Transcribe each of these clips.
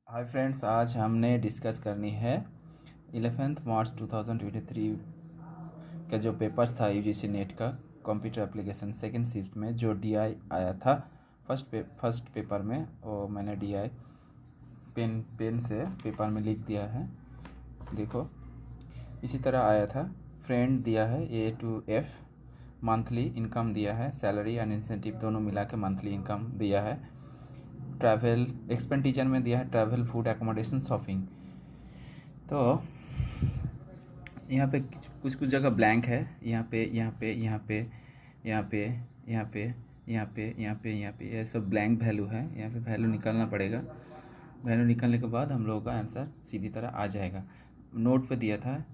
Hi friends, आज हमने discuss करनी है 11 मार्च 2023 का जो पेपर्स था यूजीसी नेट का कंप्यूटर एप्लीकेशन सेकंड शिफ्ट में जो डीआई आया था फर्स्ट पेपर में, वो मैंने डीआई पेन से पेपर में लिख दिया है। देखो, इसी तरह आया था। फ्रेंड दिया है ए टू एफ, मंथली इनकम दिया है, सैलरी एंड इंसेंटिव दोनों मिला के मंथली इनकम दिया है। ट्रैवल एक्सपेंडिचर में दिया है ट्रैवल, फूड, एकोमोडेशन, शॉपिंग। तो यहाँ पे कुछ कुछ जगह ब्लैंक है। यहाँ पे यहाँ पे यहाँ पे यहाँ पे यहाँ पे यहाँ पे यहाँ पे यहाँ पे ये सब ब्लैंक वैल्यू है। यहाँ पे वैल्यू निकालना पड़ेगा। वैल्यू निकालने के बाद हम लोगों का आंसर सीधी तरह आ जाएगा। नोट पे दिया था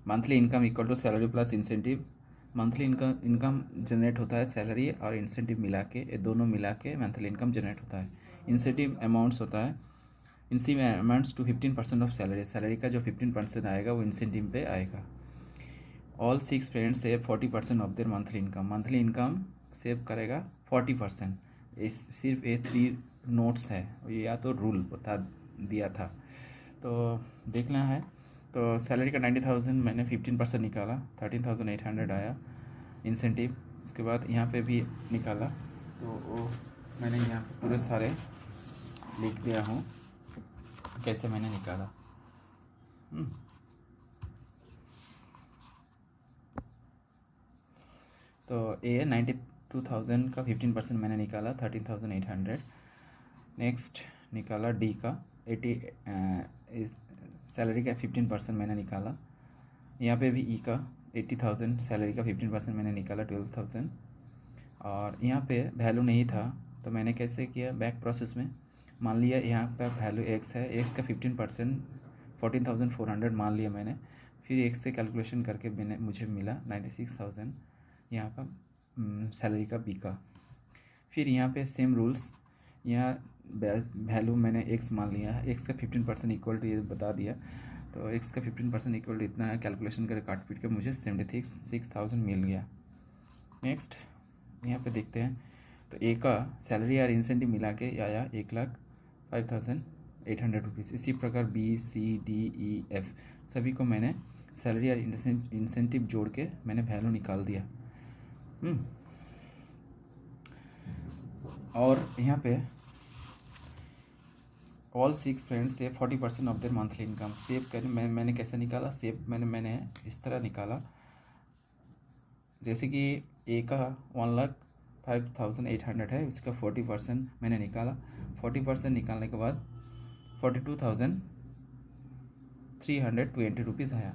monthly income equal to salary plus incentive. Monthly income generate होता है सैलरी और इंसेंटिव मिला के, ये दोनों मिला के मंथली इनकम जनरेट होता है। इंसेंटिव अमाउंट्स होता है incentive amounts to 15% of salary का जो 15% आएगा वो इंसेंटिव पे आएगा। All 6 friends save 40% of their monthly income save करेगा 40%। इस सिर्फ ये 3 नोट्स है, ये या तो रूल बता दिया था तो देखना है। तो सैलरी का 90,000 मैंने 15% निकाला, 13,800 आया इंसेंटिव। इसके बाद यहाँ पे भी निकाला, तो वो मैंने यहाँ पे पूरे सारे लिख दिया हूँ कैसे मैंने निकाला। तो ए 92,000 का 15% मैंने निकाला, 13,800। नेक्स्ट निकाला डी का 80 इस सैलरी का 15% मैंने निकाला। यहाँ पे भी ई का 80,000 सैलरी का 15% मैंने निकाला, 12,000। और यहाँ पे वैल्यू नहीं था तो मैंने कैसे किया, बैक प्रोसेस में मान लिया यहाँ पर वैल्यू एक्स है, एक्स का 15% 14,400 मान लिया मैंने। फिर एक्स से कैलकुलेशन करके मुझे मिला 96,000 यहाँ का सैलरी का बी का। फिर यहाँ पे सेम रूल्स, यहाँ वैल्यू मैंने एक्स मान लिया है, एक्स का 15% इक्वल टू ये बता दिया, तो एक्स का 15% इक्वल टू इतना है। कैलकुलेशन करके काट पीट के मुझे 76,000 मिल गया। नेक्स्ट यहाँ पे देखते हैं, तो ए का सैलरी और इंसेंटिव मिला के आया 1,05,800 रुपीज़। इसी प्रकार बी, सी, डी, ई, एफ सभी को मैंने सैलरी और इंसेंटिव जोड़ के मैंने वैल्यू निकाल दिया। और यहाँ पे all 6 friends save 40% of their monthly income. Save कर मैंने कैसे निकाला, सेव मैंने इस तरह निकाला, जैसे कि ए का 1,05,800 है, उसका 40% मैंने निकाला। 40% निकालने के बाद 42,320 रुपीज़ आया।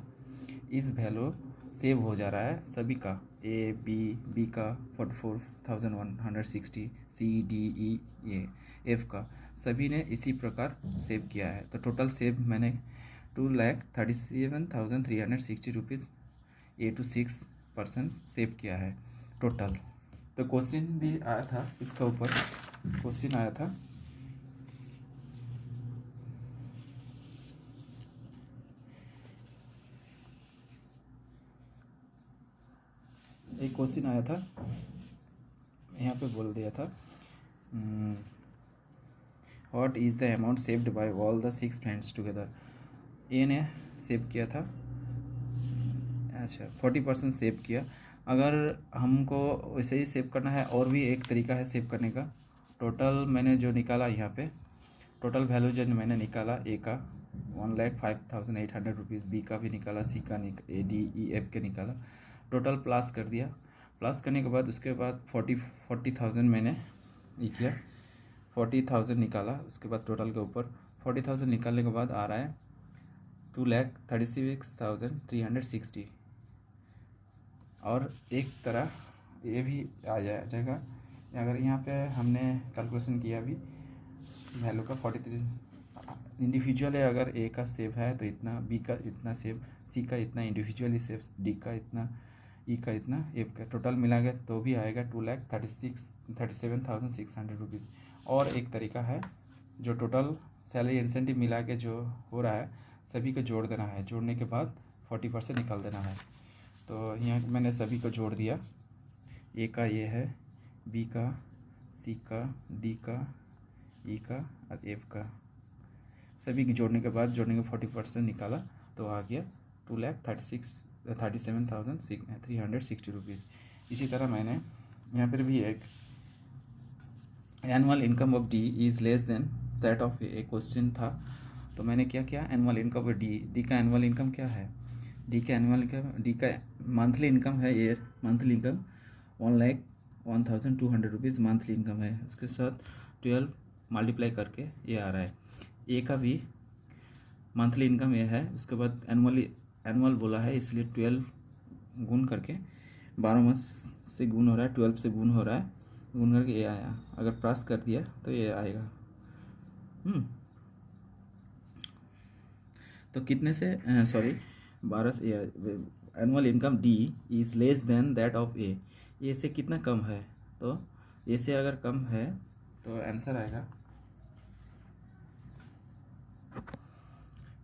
इस वैल्यू सेव हो जा रहा है सभी का, ए बी का 44,160, सी डी ई ये एफ का सभी ने इसी प्रकार सेव किया है। तो टोटल सेव मैंने 2,37,360 रुपीज़ ए टू 6% सेव किया है टोटल। तो क्वेश्चन भी आया था, इसका ऊपर क्वेश्चन आया था। एक क्वेश्चन आया था, यहाँ पे बोल दिया था what is the amount saved by all the 6 friends together. A ने सेव किया था, अच्छा 40% सेव किया। अगर हमको वैसे ही सेव करना है, और भी एक तरीका है सेव करने का। टोटल मैंने जो निकाला यहाँ पे, टोटल वैल्यू जो मैंने निकाला, ए का 1,05,800 रुपीज़, बी का भी निकाला, सी का ए डी ई एफ के निकाला, टोटल प्लस कर दिया। प्लस करने के बाद उसके बाद 40,000 मैंने ये किया, 40,000 निकाला। उसके बाद टोटल के ऊपर 40,000 निकालने के बाद आ रहा है 2,36,360। और एक तरह ये भी आ जाएगा, अगर यहाँ पे हमने कैलकुलेशन किया भी वैल्यू का 43 इंडिविजुअल है। अगर ए का सेव है तो इतना, बी का इतना सेव, सी का इतना इंडिविजुअली सेव, डी का इतना, ई का इतना, एफ का टोटल मिला गया तो भी आएगा 2,37,600 रुपीज़। और एक तरीका है, जो टोटल सैलरी इंसेंटिव मिला के जो हो रहा है सभी को जोड़ देना है, जोड़ने के बाद 40% निकाल देना है। तो यहाँ मैंने सभी को जोड़ दिया, ए का ये है, बी का, सी का, डी का, ई का और एफ का सभी की जोड़ने के बाद 40% निकाला तो आ गया 2,37,360 रुपीज़। इसी तरह मैंने यहाँ पर भी एक annual income of D is less than that of A question था। तो मैंने क्या किया, एनुअल इनकम ऑफ डी का एनुअल इनकम क्या है, डी का एनुअल इनकम, डी का मंथली इनकम है, ये monthly income 1,0200 rupees monthly income है। इसके साथ 12 मल्टीप्लाई करके ये आ रहा है। ए का भी मंथली इनकम ये है, उसके बाद एनुअल बोला है इसलिए 12 गुण करके 12 मास से गुण हो रहा है, 12 से गुण हो रहा है, गुण करके ये आया। अगर प्लस कर दिया तो ये आएगा। तो कितने से 12 से annual income D is less than that of A से कितना कम है, तो ए से अगर कम है तो आंसर आएगा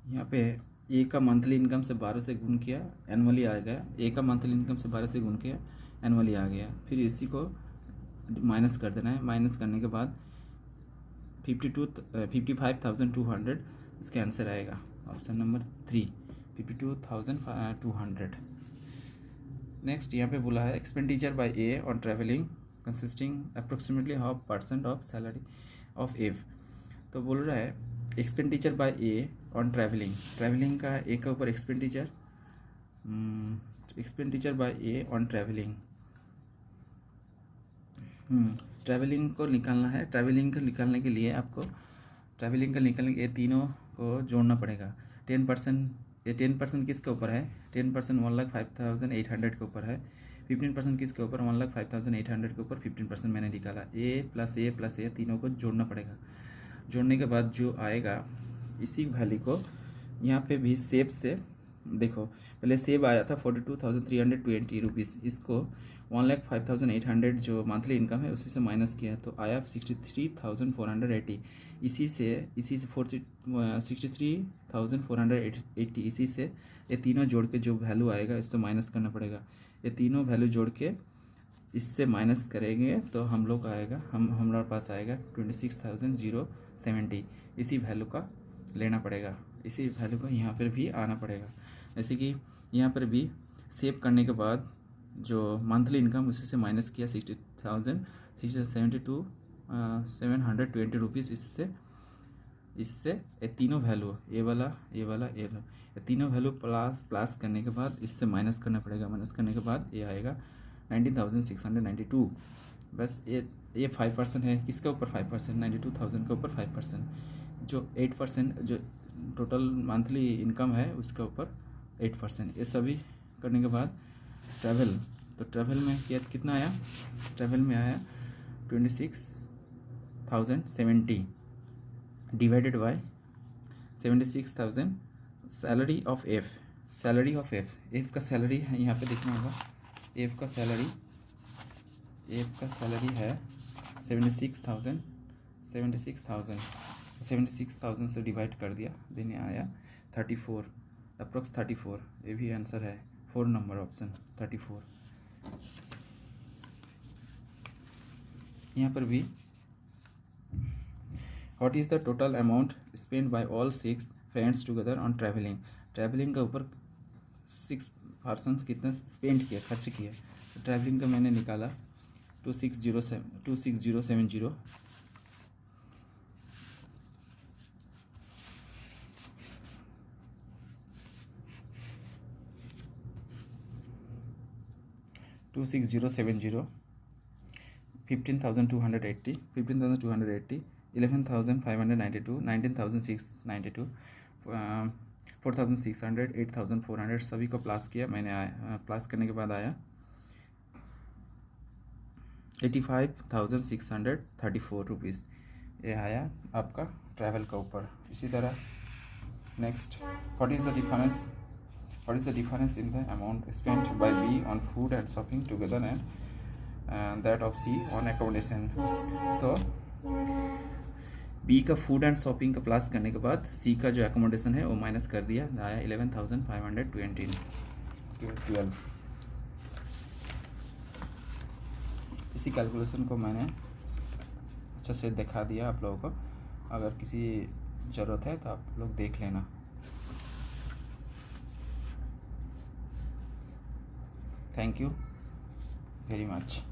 यहाँ पे ए का मंथली इनकम से 12 से गुण किया, एनुअली आ गया। ए का मंथली इनकम से 12 से गुण किया, एनुअली आ गया। फिर इसी को माइनस कर देना है। माइनस करने के बाद 55,200 इसका आंसर आएगा। Option number 3 52,200। नेक्स्ट यहाँ पे बोला है expenditure bye A on travelling consisting approximately half % of salary of F. तो बोल रहा है expenditure bye A on travelling का ए के ऊपर expenditure bye A on travelling को निकालना है। ट्रैवलिंग को निकालने के लिए आपको ये तीनों को जोड़ना पड़ेगा। 10%, ये 10% किसके ऊपर है, 10% 1,05,800 के ऊपर है। 15% किसके ऊपर, 1,05,800 के ऊपर 15% मैंने निकाला। ए प्लस ए तीनों को जोड़ना पड़ेगा। जोड़ने के बाद जो आएगा इसी वैल्यू को यहाँ पे भी सेब से देखो, पहले सेब आया था 42,320 रुपीज़, इसको 1,05,800 जो मंथली इनकम है उसी से माइनस किया तो आया 63,480। इसी से 63,480 इसी से ये तीनों जोड़ के जो वैल्यू आएगा इससे माइनस करना पड़ेगा। ये तीनों वैल्यू जोड़ के इससे माइनस करेंगे तो हम लोग आएगा हमारे पास आएगा 26,070। इसी वैल्यू का लेना पड़ेगा, इसी वैल्यू का यहाँ पर भी आना पड़ेगा। जैसे कि यहाँ पर भी सेव करने के बाद जो मंथली इनकम उसी से माइनस किया 60,720 रुपीज़। इससे ये तीनों वैल्यू ये वाला ये तीनों वैल्यू प्लस करने के बाद इससे माइनस करना पड़ेगा। माइनस करने के बाद ये आएगा 19,692। बस ये 5% है, किसके ऊपर 5%, 92,000 के ऊपर 5%, जो 8% जो टोटल मंथली इनकम है उसके ऊपर 8%। ये सभी करने के बाद ट्रैवल में कितना आया, ट्रैवल में आया 26,070 divided by 76,000 salary of F का सैलरी है, यहाँ पे देखना होगा। एफ का सैलरी है 76,000 से डिवाइड कर दिया, देने आया 34, अप्रोक्स 34। ये भी आंसर है 4 नंबर ऑप्शन 34। यहाँ पर भी what is the total amount spend by all 6 friends together on travelling का ऊपर 6 पर्सन्स कितना स्पेंड किया, खर्च किया। तो ट्रैवलिंग का मैंने निकाला 26070 26070 15,280 11,592 19,692 4,600 8,400 सभी को प्लस किया मैंने। प्लस करने के बाद आया 85,634 रुपीज़। ये आया आपका ट्रैवल का ऊपर। इसी तरह next, what is the difference in the amount spent by B on food and shopping together and that of C on accommodation. तो बी का फूड एंड शॉपिंग का प्लस करने के बाद सी का जो एकोमोडेशन है वो माइनस कर दिया, आया 11,512। इसी कैलकुलेशन को मैंने अच्छा से दिखा दिया आप लोगों को। अगर किसी ज़रूरत है तो आप लोग देख लेना। Thank you very much.